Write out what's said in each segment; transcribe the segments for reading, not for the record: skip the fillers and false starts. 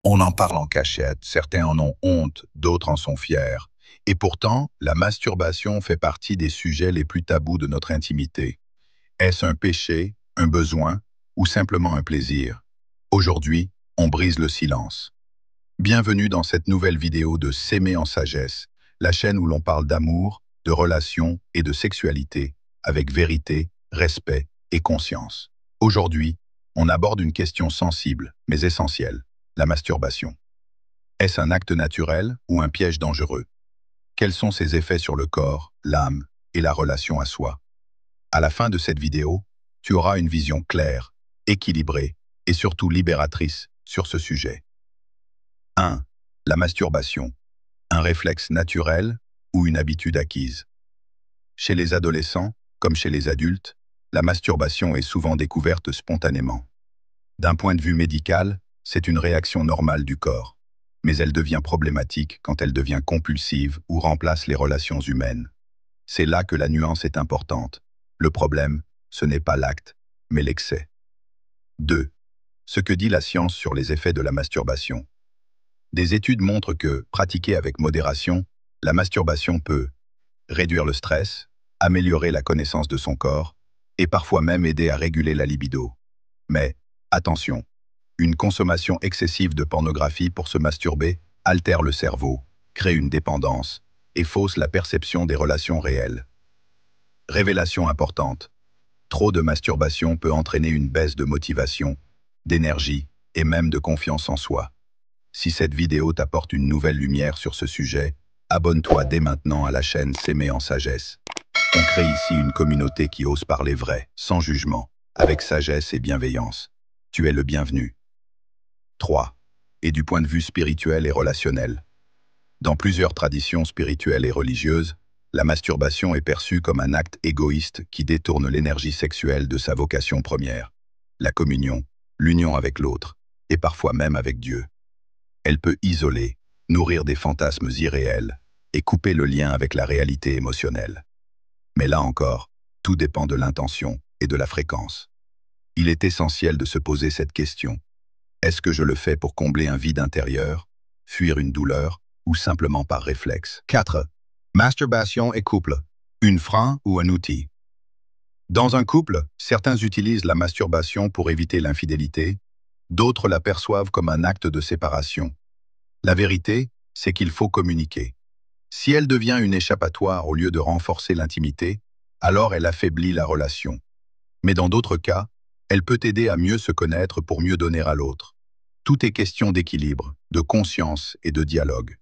On en parle en cachette, certains en ont honte, d'autres en sont fiers. Et pourtant, la masturbation fait partie des sujets les plus tabous de notre intimité. Est-ce un péché, un besoin ou simplement un plaisir? Aujourd'hui, on brise le silence. Bienvenue dans cette nouvelle vidéo de S'aimer en sagesse, la chaîne où l'on parle d'amour, de relations et de sexualité, avec vérité, respect et conscience. Aujourd'hui, on aborde une question sensible, mais essentielle, la masturbation. Est-ce un acte naturel ou un piège dangereux? Quels sont ses effets sur le corps, l'âme et la relation à soi? À la fin de cette vidéo, tu auras une vision claire, équilibrée et surtout libératrice sur ce sujet. 1. La masturbation. Un réflexe naturel ou une habitude acquise? Chez les adolescents, comme chez les adultes, la masturbation est souvent découverte spontanément. D'un point de vue médical, c'est une réaction normale du corps, mais elle devient problématique quand elle devient compulsive ou remplace les relations humaines. C'est là que la nuance est importante. Le problème, ce n'est pas l'acte, mais l'excès. 2. Ce que dit la science sur les effets de la masturbation. Des études montrent que, pratiquée avec modération, la masturbation peut réduire le stress, améliorer la connaissance de son corps, et parfois même aider à réguler la libido. Mais, attention, une consommation excessive de pornographie pour se masturber altère le cerveau, crée une dépendance et fausse la perception des relations réelles. Révélation importante. Trop de masturbation peut entraîner une baisse de motivation, d'énergie et même de confiance en soi. Si cette vidéo t'apporte une nouvelle lumière sur ce sujet, abonne-toi dès maintenant à la chaîne S'aimer en sagesse. On crée ici une communauté qui ose parler vrai, sans jugement, avec sagesse et bienveillance. Tu es le bienvenu. 3. Et du point de vue spirituel et relationnel. Dans plusieurs traditions spirituelles et religieuses, la masturbation est perçue comme un acte égoïste qui détourne l'énergie sexuelle de sa vocation première, la communion, l'union avec l'autre, et parfois même avec Dieu. Elle peut isoler, nourrir des fantasmes irréels et couper le lien avec la réalité émotionnelle. Mais là encore, tout dépend de l'intention et de la fréquence. Il est essentiel de se poser cette question. Est-ce que je le fais pour combler un vide intérieur, fuir une douleur ou simplement par réflexe? 4. Masturbation et couple. Une frein ou un outil? Dans un couple, certains utilisent la masturbation pour éviter l'infidélité, d'autres la perçoivent comme un acte de séparation. La vérité, c'est qu'il faut communiquer. Si elle devient une échappatoire au lieu de renforcer l'intimité, alors elle affaiblit la relation. Mais dans d'autres cas, elle peut aider à mieux se connaître pour mieux donner à l'autre. Tout est question d'équilibre, de conscience et de dialogue.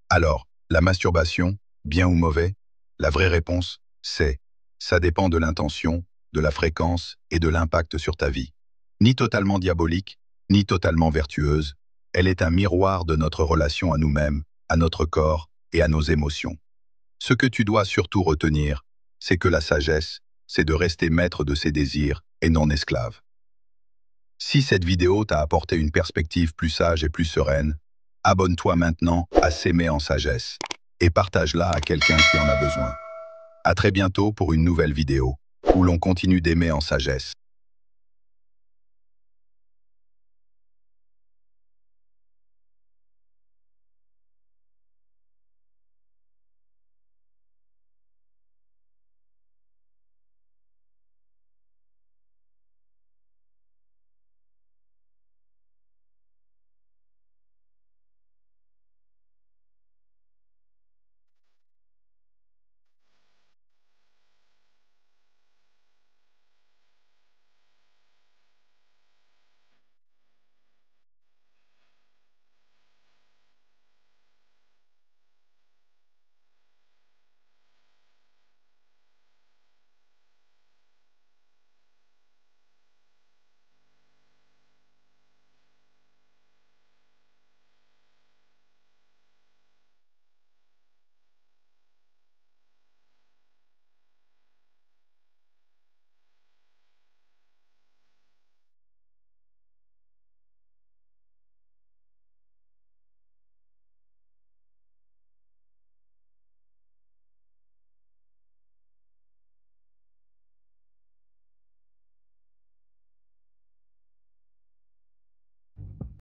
Alors, la masturbation, bien ou mauvais? La vraie réponse, c'est ça dépend de l'intention, de la fréquence et de l'impact sur ta vie. Ni totalement diabolique, ni totalement vertueuse, elle est un miroir de notre relation à nous-mêmes, à notre corps et à nos émotions. Ce que tu dois surtout retenir, c'est que la sagesse, c'est de rester maître de ses désirs et non esclave. Si cette vidéo t'a apporté une perspective plus sage et plus sereine, abonne-toi maintenant à S'aimer en sagesse et partage-la à quelqu'un qui en a besoin. À très bientôt pour une nouvelle vidéo, où l'on continue d'aimer en sagesse.